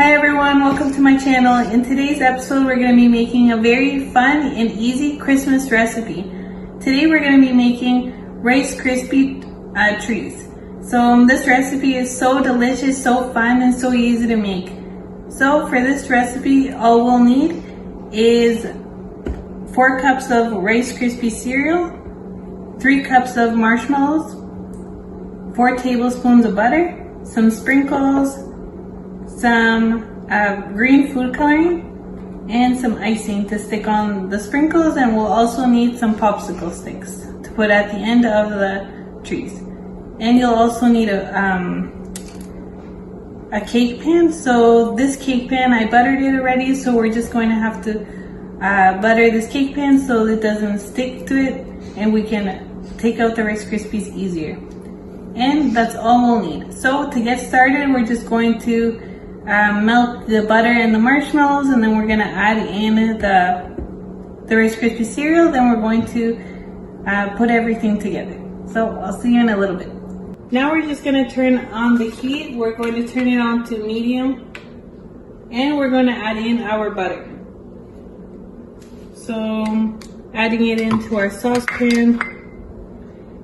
Hi everyone, welcome to my channel. In today's episode, we're going to be making a very fun and easy Christmas recipe. Today we're going to be making Rice Krispies Trees. So this recipe is so delicious, so fun, and so easy to make. So for this recipe, all we'll need is 4 cups of Rice Krispies cereal, 3 cups of marshmallows, 4 tablespoons of butter, some sprinkles, some green food coloring, and some icing to stick on the sprinkles, and we'll also need some popsicle sticks to put at the end of the trees. And you'll also need a cake pan. So this cake pan, I buttered it already, so we're just going to have to butter this cake pan so it doesn't stick to it, and we can take out the Rice Krispies easier. And that's all we'll need. So to get started, we're just going to melt the butter and the marshmallows, and then we're going to add in the Rice Krispies cereal. Then we're going to put everything together. So I'll see you in a little bit. Now we're just going to turn on the heat. We're going to turn it on to medium, and we're going to add in our butter. So adding it into our saucepan,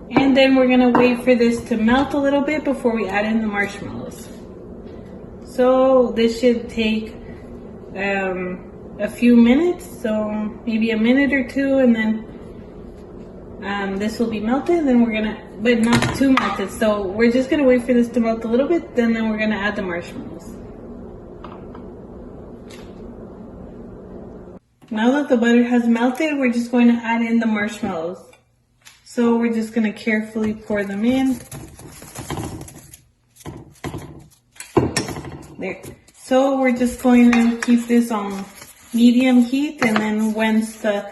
and then we're going to wait for this to melt a little bit before we add in the marshmallows. So this should take a few minutes, so maybe a minute or two, and then this will be melted. Then we're gonna, but not too melted, so we're just gonna wait for this to melt a little bit, then we're gonna add the marshmallows. Now that the butter has melted, we're just going to add in the marshmallows. So we're just gonna carefully pour them in. There. So we're just going to keep this on medium heat, and then once the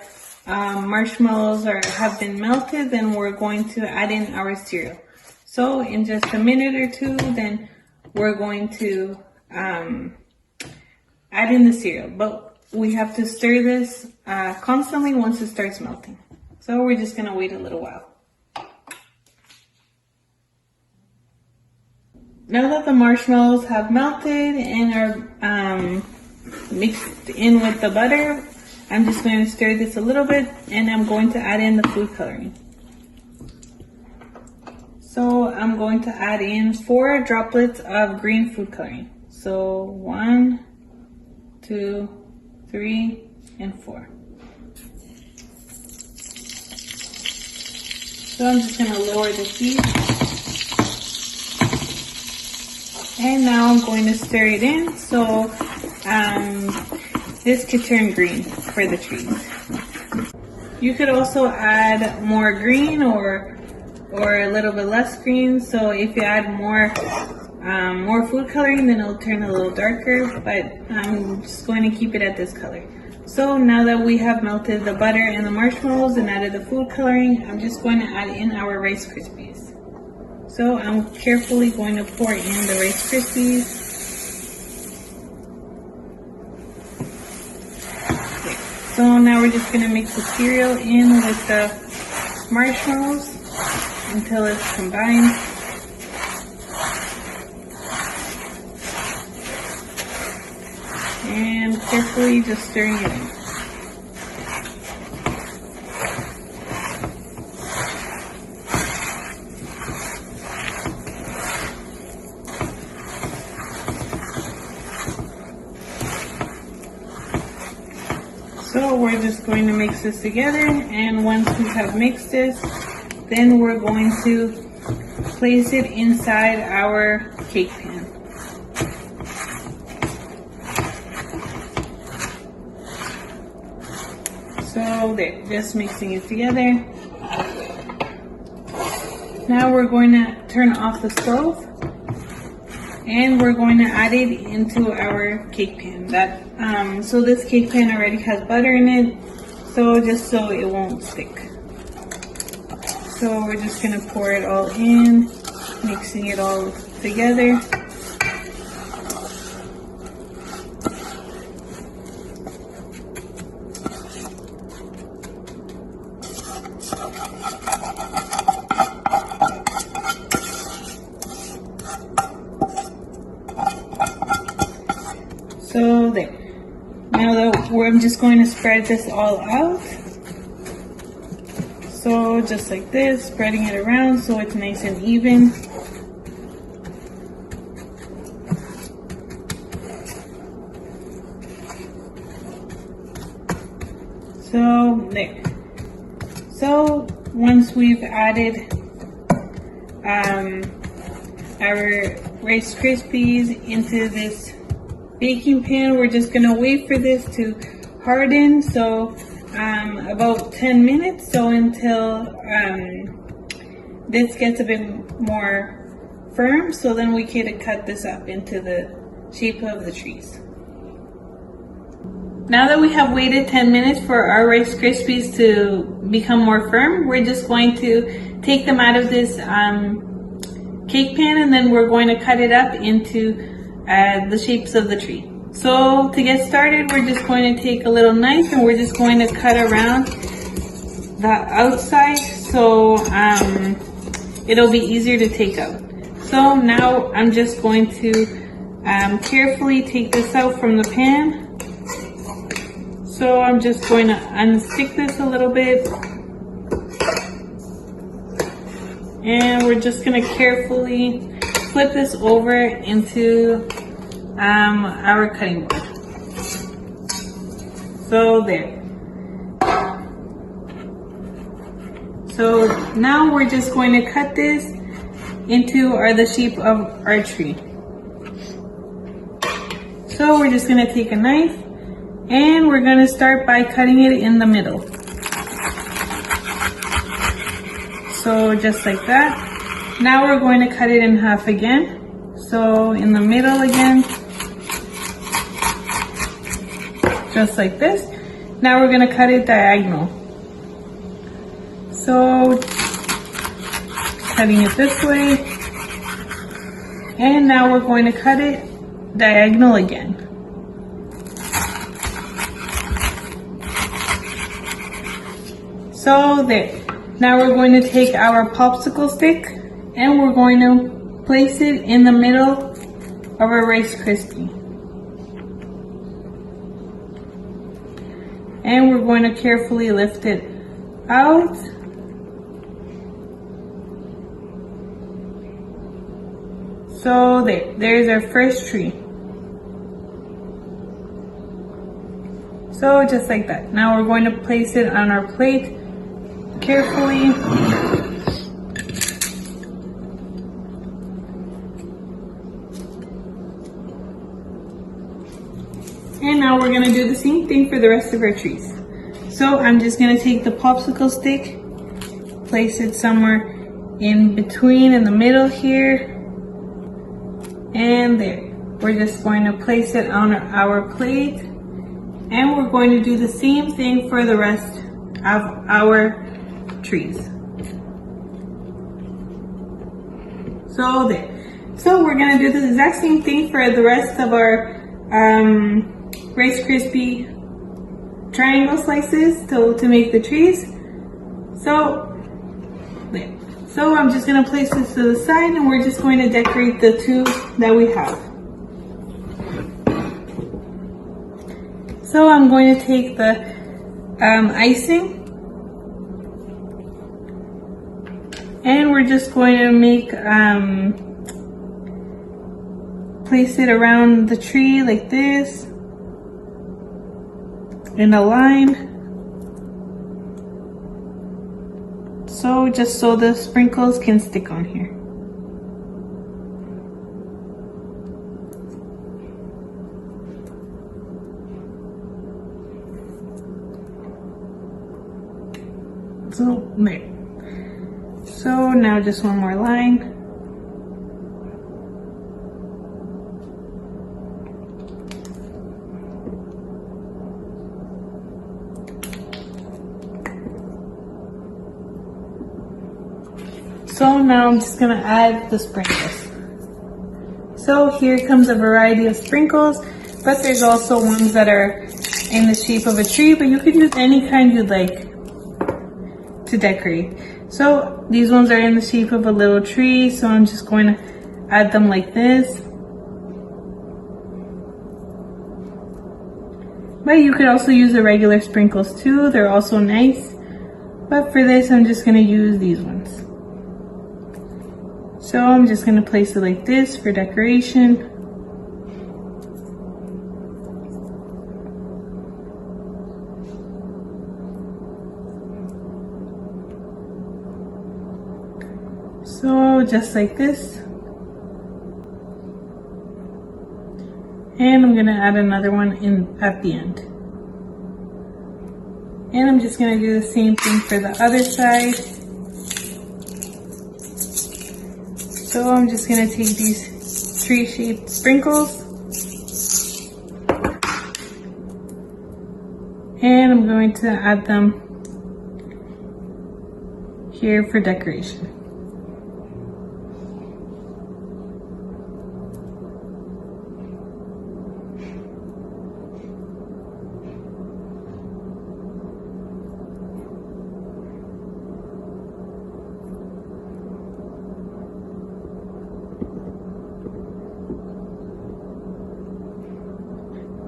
marshmallows have been melted, then we're going to add in our cereal. So in just a minute or two, then we're going to add in the cereal. But we have to stir this constantly once it starts melting. So we're just going to wait a little while. Now that the marshmallows have melted and are mixed in with the butter, I'm just going to stir this a little bit, and I'm going to add in the food coloring. So I'm going to add in 4 droplets of green food coloring. So 1, 2, 3, and 4. So I'm just going to lower the heat. And now I'm going to stir it in, so this could turn green for the trees. You could also add more green or a little bit less green. So if you add more food coloring, then it'll turn a little darker, but I'm just going to keep it at this color. So now that we have melted the butter and the marshmallows and added the food coloring, I'm just going to add in our Rice Krispies. So I'm carefully going to pour in the Rice Krispies. Okay. So now we're just going to mix the cereal in with the marshmallows until it's combined. And carefully just stirring it in. So we're just going to mix this together, and once we have mixed this, then we're going to place it inside our cake pan. So there, just mixing it together. Now we're going to turn off the stove, and we're going to add it into our cake pan. So this cake pan already has butter in it, so just so it won't stick. So we're just going to pour it all in, mixing it all together. So there. Now I'm just going to spread this all out. So just like this, spreading it around so it's nice and even. So there. So once we've added our Rice Krispies into this baking pan, we're just gonna wait for this to harden. So about 10 minutes, so until this gets a bit more firm, so then we can cut this up into the shape of the trees. Now that we have waited 10 minutes for our Rice Krispies to become more firm, we're just going to take them out of this cake pan, and then we're going to cut it up into the shapes of the tree. So to get started, we're just going to take a little knife and we're just going to cut around the outside so it'll be easier to take out. So now I'm just going to carefully take this out from the pan. So I'm just going to unstick this a little bit. And we're just going to carefully flip this over into our cutting board. So there. So now we're just going to cut this into the shape of our tree. So we're just going to take a knife and we're going to start by cutting it in the middle. So just like that. Now we're going to cut it in half again. So in the middle again. Just like this. Now we're going to cut it diagonal. So cutting it this way. And now we're going to cut it diagonal again. So there. Now we're going to take our popsicle stick and we're going to place it in the middle of our Rice Krispie. And we're going to carefully lift it out. So there's our first tree. So just like that. Now we're going to place it on our plate carefully. And now we're going to do the same thing for the rest of our trees. So I'm just going to take the popsicle stick, place it somewhere in between in the middle here, and there. We're just going to place it on our plate, and we're going to do the same thing for the rest of our trees. So there. So we're going to do the exact same thing for the rest of our Rice Krispie triangle slices to make the trees. So there. So I'm just going to place this to the side and we're just going to decorate the two that we have. So I'm going to take the icing and we're just going to make place it around the tree like this in a line. So just so the sprinkles can stick on here. So there. So now just one more line. So now I'm just going to add the sprinkles. So here comes a variety of sprinkles, but there's also ones that are in the shape of a tree, but you could use any kind you'd like to decorate. So these ones are in the shape of a little tree, so I'm just going to add them like this. But you could also use the regular sprinkles too. They're also nice. But for this, I'm just gonna use these ones. So I'm just gonna place it like this for decoration. So just like this. And I'm gonna add another one in at the end. And I'm just gonna do the same thing for the other side. So I'm just gonna take these tree-shaped sprinkles and I'm going to add them here for decoration.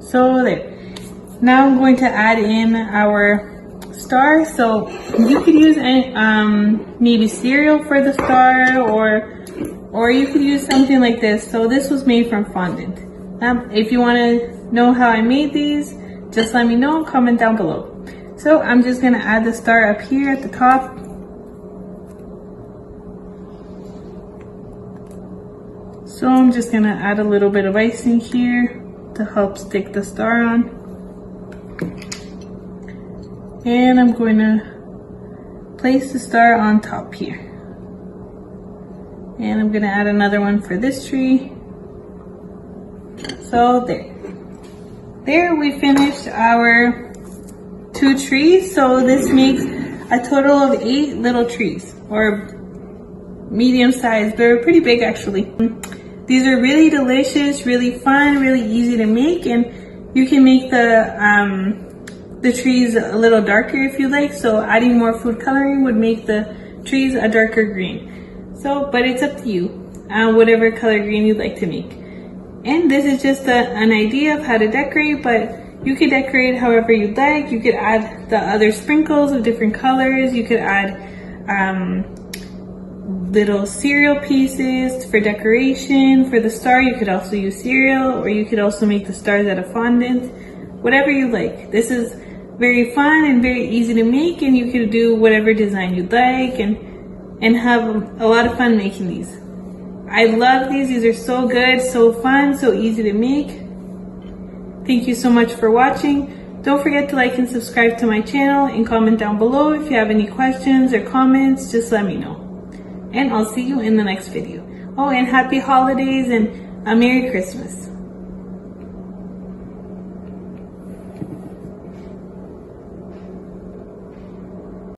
So there. Now I'm going to add in our star. So you could use maybe cereal for the star, or you could use something like this. So this was made from fondant. If you want to know how I made these, just let me know. Comment down below. So I'm just going to add the star up here at the top. So I'm just going to add a little bit of icing here to help stick the star on. And I'm going to place the star on top here. And I'm going to add another one for this tree. So there. There we finished our 2 trees. So this makes a total of 8 little trees, or medium sized. They're pretty big actually. These are really delicious, really fun, really easy to make, and you can make the trees a little darker if you like. So adding more food coloring would make the trees a darker green. So, but it's up to you, whatever color green you'd like to make. And this is just an idea of how to decorate, but you could decorate however you'd like. You could add the other sprinkles of different colors. You could add little cereal pieces for decoration. For the star, you could also use cereal, or you could also make the stars out of fondant, whatever you like. This is very fun and very easy to make, and you could do whatever design you'd like and have a lot of fun making these. I love these. These are so good, so fun, so easy to make. Thank you so much for watching. Don't forget to like and subscribe to my channel and comment down below if you have any questions or comments. Just let me know. And I'll see you in the next video. Oh, and happy holidays and a Merry Christmas.